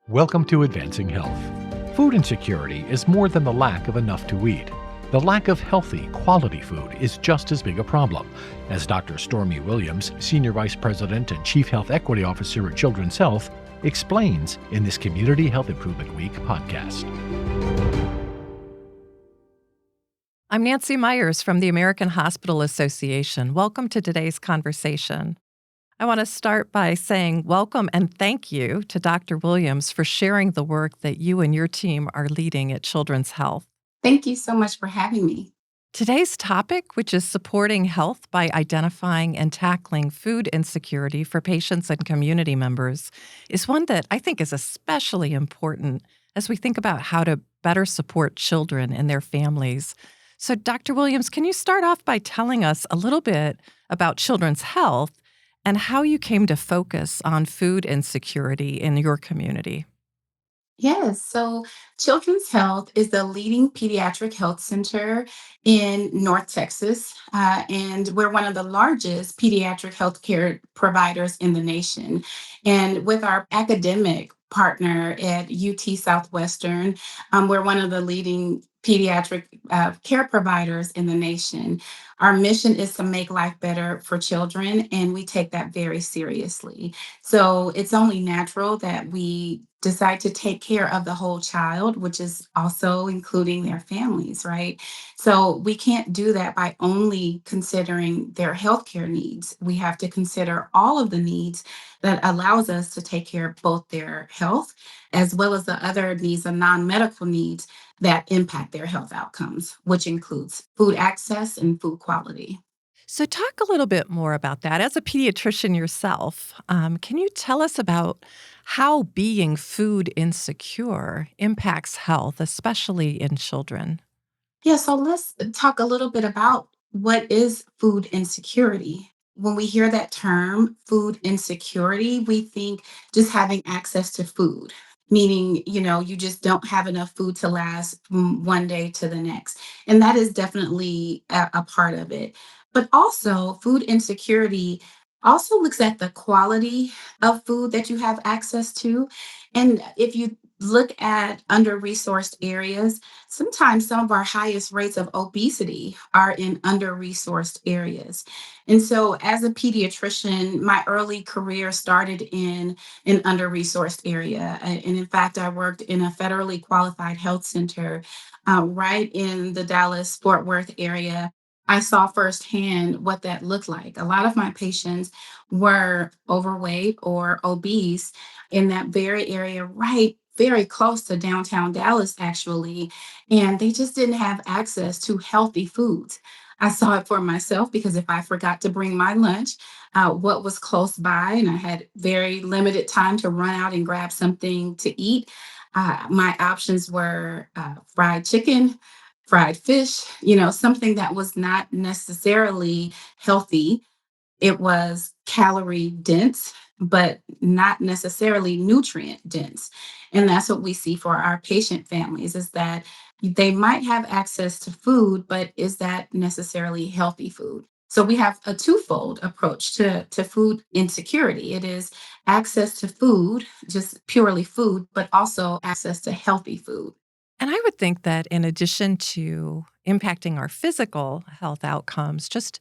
Welcome to Advancing Health. Food insecurity is more than the lack of enough to eat. The lack of healthy, quality food is just as big a problem, as Dr. Stormee Williams, Senior Vice President and Chief Health Equity Officer at Children's Health, explains in this Community Health Improvement Week podcast. I'm Nancy Myers from the American Hospital Association. Welcome to today's conversation. I want to start by saying welcome and thank you to Dr. Williams for sharing the work that you and your team are leading at Children's Health. Thank you so much for having me. Today's topic, which is supporting health by identifying and tackling food insecurity for patients and community members, is one that I think is especially important as we think about how to better support children and their families. So, Dr. Williams, can you start off by telling us a little bit about Children's Health and how you came to focus on food insecurity in your community? Yes, so Children's Health is the leading pediatric health center in North Texas, and we're one of the largest pediatric healthcare providers in the nation. And with our academic partner at UT Southwestern, we're one of the leading pediatric care providers in the nation. Our mission is to make life better for children, and we take that very seriously. So it's only natural that we decide to take care of the whole child, which is also including their families, right? So we can't do that by only considering their healthcare needs. We have to consider all of the needs that allows us to take care of both their health as well as the other needs, the non-medical needs that impact their health outcomes, which includes food access and food quality. So, talk a little bit more about that. As a pediatrician yourself, can you tell us about how being food insecure impacts health, especially in children? Yeah, so let's talk a little bit about what is food insecurity. When we hear that term, food insecurity, we think just having access to food, meaning, you just don't have enough food to last from one day to the next. And that is definitely a part of it. But also, food insecurity also looks at the quality of food that you have access to. And if you look at under resourced areas, sometimes some of our highest rates of obesity are in under-resourced areas. And so as a pediatrician, my early career started in an under-resourced area. And in fact, I worked in a federally qualified health center right in the Dallas-Fort Worth area. I saw firsthand what that looked like. A lot of my patients were overweight or obese in that very area, right very close to downtown Dallas, actually, and they just didn't have access to healthy foods. I saw it for myself because if I forgot to bring my lunch, what was close by, and I had very limited time to run out and grab something to eat, my options were fried chicken, fried fish, something that was not necessarily healthy. It was calorie dense, but not necessarily nutrient dense. And that's what we see for our patient families is that they might have access to food, but is that necessarily healthy food? So we have a twofold approach to food insecurity. It is access to food, just purely food, but also access to healthy food. And I would think that in addition to impacting our physical health outcomes, just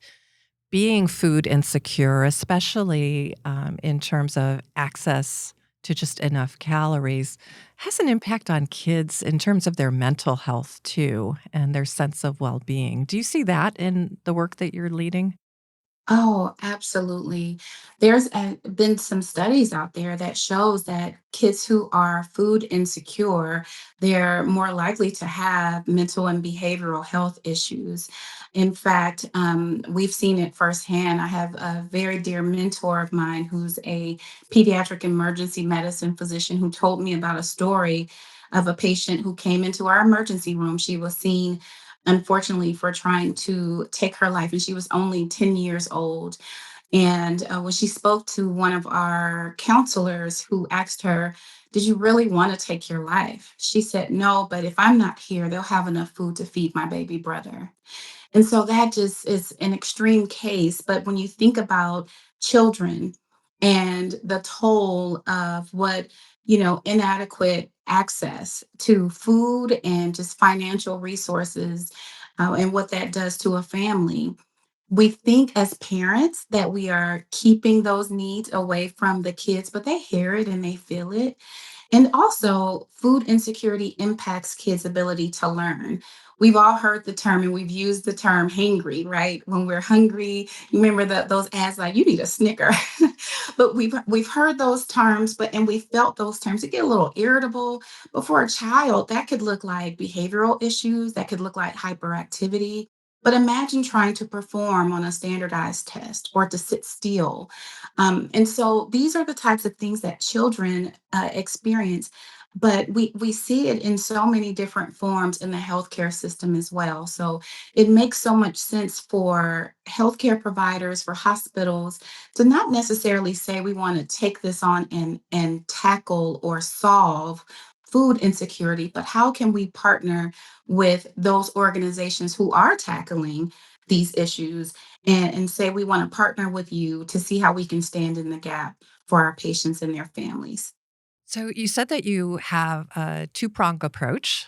being food insecure, especially in terms of access to just enough calories, has an impact on kids in terms of their mental health too and their sense of well being. Do you see that in the work that you're leading? Oh, absolutely. There's been some studies out there that shows that kids who are food insecure, they're more likely to have mental and behavioral health issues. In fact, we've seen it firsthand. I have a very dear mentor of mine who's a pediatric emergency medicine physician who told me about a story of a patient who came into our emergency room. She was seen unfortunately, for trying to take her life. And she was only 10 years old. And when she spoke to one of our counselors who asked her, "Did you really want to take your life?" She said, "No, but if I'm not here, they'll have enough food to feed my baby brother." And so that just is an extreme case. But when you think about children and the toll of what inadequate access to food and just financial resources, and what that does to a family. We think as parents that we are keeping those needs away from the kids, but they hear it and they feel it. And also, food insecurity impacts kids' ability to learn. We've all heard the term and we've used the term hangry, right? When we're hungry, you remember those ads like you need a Snicker. But we've heard those terms, and we felt those terms. It get a little irritable. But for a child, that could look like behavioral issues, that could look like hyperactivity. But imagine trying to perform on a standardized test or to sit still. And so these are the types of things that children experience, but we see it in so many different forms in the healthcare system as well. So it makes so much sense for healthcare providers, for hospitals, to not necessarily say we want to take this on and tackle or solve food insecurity, but how can we partner with those organizations who are tackling these issues, and say we want to partner with you to see how we can stand in the gap for our patients and their families. So you said that you have a two-prong approach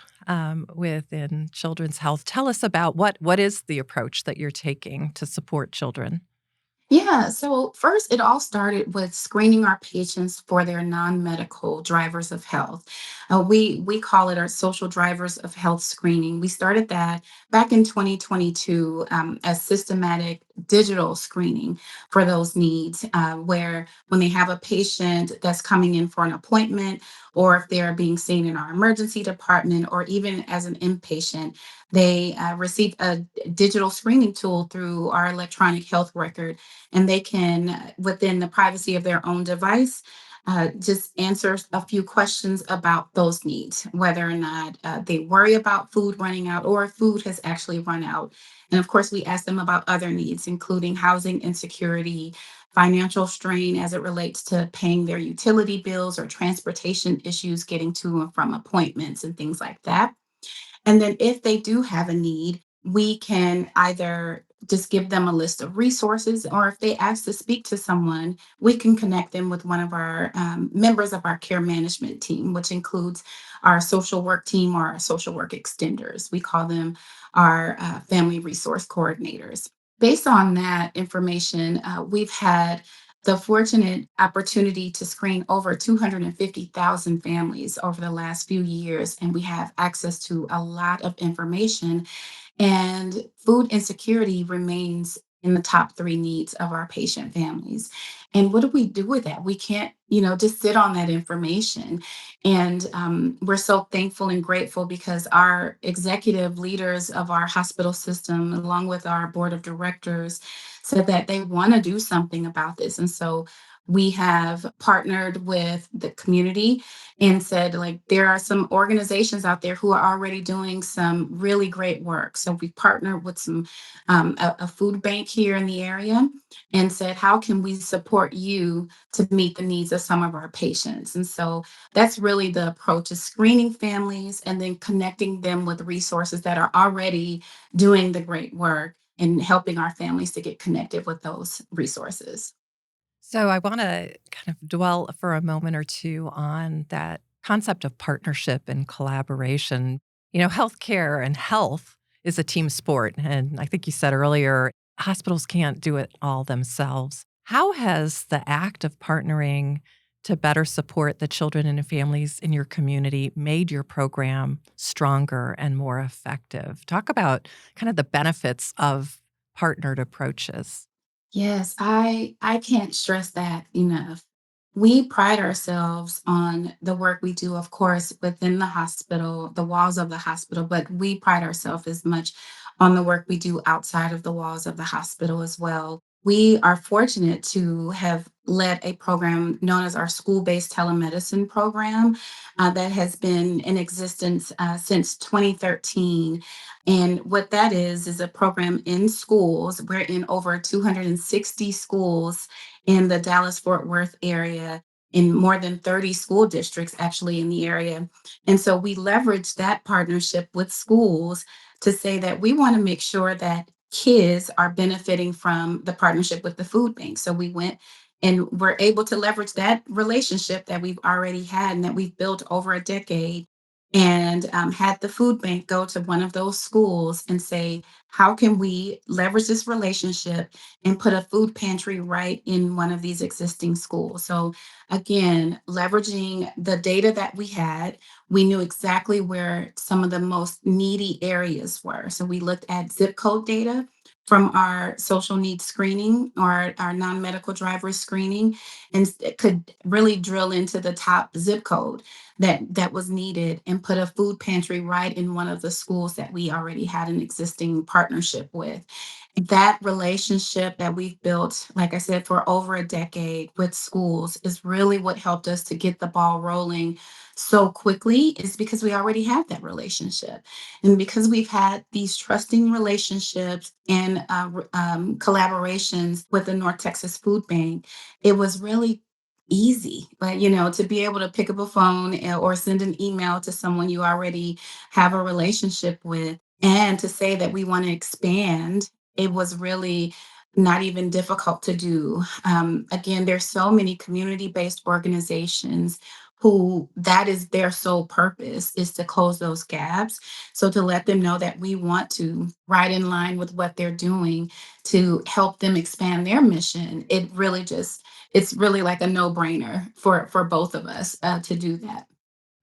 within children's health. Tell us about what is the approach that you're taking to support children? Yeah, so first, it all started with screening our patients for their non-medical drivers of health. We call it our social drivers of health screening. We started that back in 2022 as systematic digital screening for those needs, where when they have a patient that's coming in for an appointment, or if they're being seen in our emergency department, or even as an inpatient, they receive a digital screening tool through our electronic health record, and they can, within the privacy of their own device, just answer a few questions about those needs, whether or not they worry about food running out or if food has actually run out. And of course, we ask them about other needs, including housing insecurity, financial strain as it relates to paying their utility bills or transportation issues getting to and from appointments and things like that. And then if they do have a need, we can either just give them a list of resources, or if they ask to speak to someone, we can connect them with one of our members of our care management team, which includes our social work team or our social work extenders. We call them our family resource coordinators. Based on that information, we've had the fortunate opportunity to screen over 250,000 families over the last few years, and we have access to a lot of information, and food insecurity remains in the top three needs of our patient families. And what do we do with that? We can't, just sit on that information. And we're so thankful and grateful because our executive leaders of our hospital system, along with our board of directors, said that they want to do something about this. And so we have partnered with the community and said, like, there are some organizations out there who are already doing some really great work. So we partnered with a food bank here in the area and said, how can we support you to meet the needs of some of our patients? And so that's really the approach, is screening families and then connecting them with resources that are already doing the great work and helping our families to get connected with those resources. So I want to kind of dwell for a moment or two on that concept of partnership and collaboration. Healthcare and health is a team sport. And I think you said earlier, hospitals can't do it all themselves. How has the act of partnering to better support the children and families in your community made your program stronger and more effective? Talk about kind of the benefits of partnered approaches. Yes, I can't stress that enough. We pride ourselves on the work we do, of course, within the hospital, the walls of the hospital, but we pride ourselves as much on the work we do outside of the walls of the hospital as well. We are fortunate to have led a program known as our school-based telemedicine program, that has been in existence since 2013. And what that is a program in schools. We're in over 260 schools in the Dallas Fort Worth area, in more than 30 school districts actually in the area. And so we leverage that partnership with schools to say that we want to make sure that kids are benefiting from the partnership with the food bank. So we went And we're able to leverage that relationship that we've already had and that we've built over a decade, and had the food bank go to one of those schools and say, how can we leverage this relationship and put a food pantry right in one of these existing schools? So, again, leveraging the data that we had, we knew exactly where some of the most needy areas were. So, we looked at zip code data from our social needs screening or our non medical driver screening, and it could really drill into the top zip code that was needed and put a food pantry right in one of the schools that we already had an existing partnership with. That relationship that we've built, like I said, for over a decade with schools is really what helped us to get the ball rolling so quickly, is because we already had that relationship. And because we've had these trusting relationships and collaborations with the North Texas Food Bank, it was really easy, but to be able to pick up a phone or send an email to someone you already have a relationship with, and to say that we want to expand, it was really not even difficult to do. Again, there's so many community-based organizations who that is their sole purpose, is to close those gaps. So to let them know that we want to, right in line with what they're doing, to help them expand their mission, it's really like a no-brainer for both of us to do that.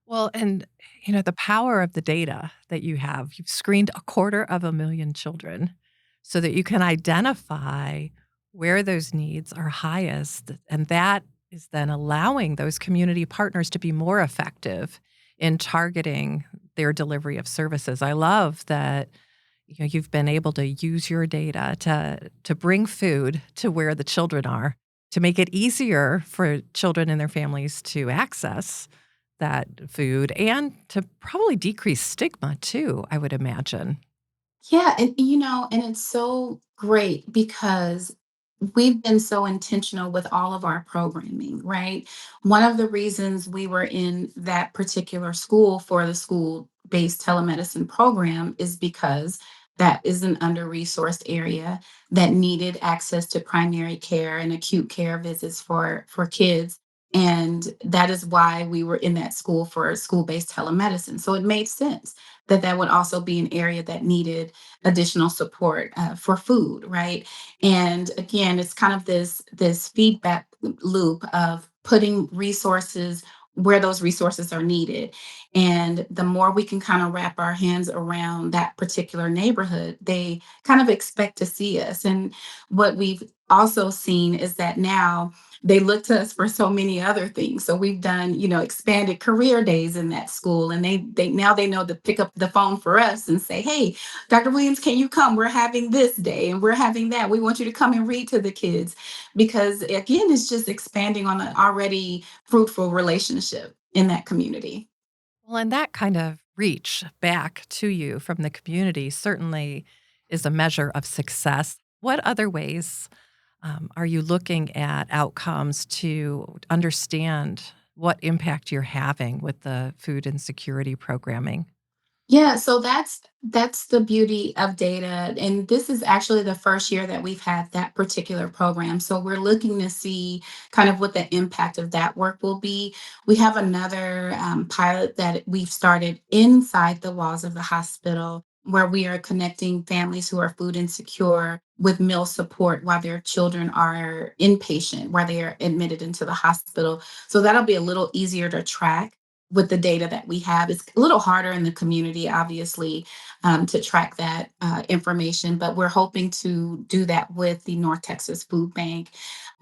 Well, and the power of the data that you have, you've screened 250,000 children so that you can identify where those needs are highest. And that is then allowing those community partners to be more effective in targeting their delivery of services. I love that you've been able to use your data to bring food to where the children are, to make it easier for children and their families to access that food, and to probably decrease stigma too, I would imagine. Yeah, and it's so great because we've been so intentional with all of our programming, right? One of the reasons we were in that particular school for the school-based telemedicine program is because that is an under-resourced area that needed access to primary care and acute care visits for kids. And that is why we were in that school for school-based telemedicine. So it made sense that that would also be an area that needed additional support for food, right? And again, it's kind of this feedback loop of putting resources where those resources are needed. And the more we can kind of wrap our hands around that particular neighborhood, they kind of expect to see us. And what we've also seen is that now they look to us for so many other things. So we've done, expanded career days in that school, and they now they know to pick up the phone for us and say, "Hey, Dr. Williams, can you come? We're having this day and we're having that. We want you to come and read to the kids." Because again, it's just expanding on an already fruitful relationship in that community. Well, and that kind of reach back to you from the community certainly is a measure of success. What other ways are you looking at outcomes to understand what impact you're having with the food insecurity programming? Yeah, so that's the beauty of data. And this is actually the first year that we've had that particular program. So we're looking to see kind of what the impact of that work will be. We have another pilot that we've started inside the walls of the hospital, where we are connecting families who are food insecure with meal support while their children are inpatient, while they are admitted into the hospital. So that'll be a little easier to track with the data that we have. It's a little harder in the community, obviously, to track that information, but we're hoping to do that with the North Texas Food Bank.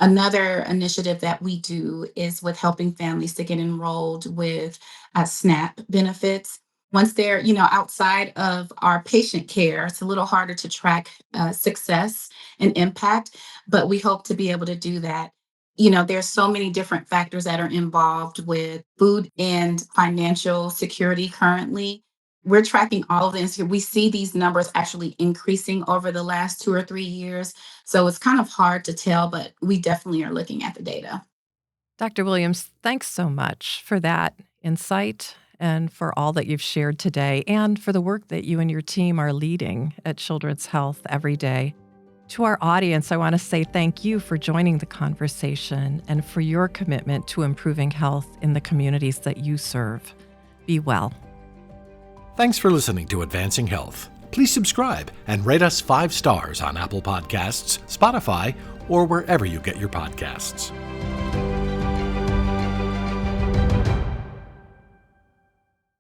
Another initiative that we do is with helping families to get enrolled with SNAP benefits. Once they're, outside of our patient care, it's a little harder to track success and impact, but we hope to be able to do that. There's so many different factors that are involved with food and financial security currently. We're tracking all of this. We see these numbers actually increasing over the last 2 or 3 years. So it's kind of hard to tell, but we definitely are looking at the data. Dr. Williams, thanks so much for that insight and for all that you've shared today and for the work that you and your team are leading at Children's Health every day. To our audience, I want to say thank you for joining the conversation and for your commitment to improving health in the communities that you serve. Be well. Thanks for listening to Advancing Health. Please subscribe and rate us 5 stars on Apple Podcasts, Spotify, or wherever you get your podcasts.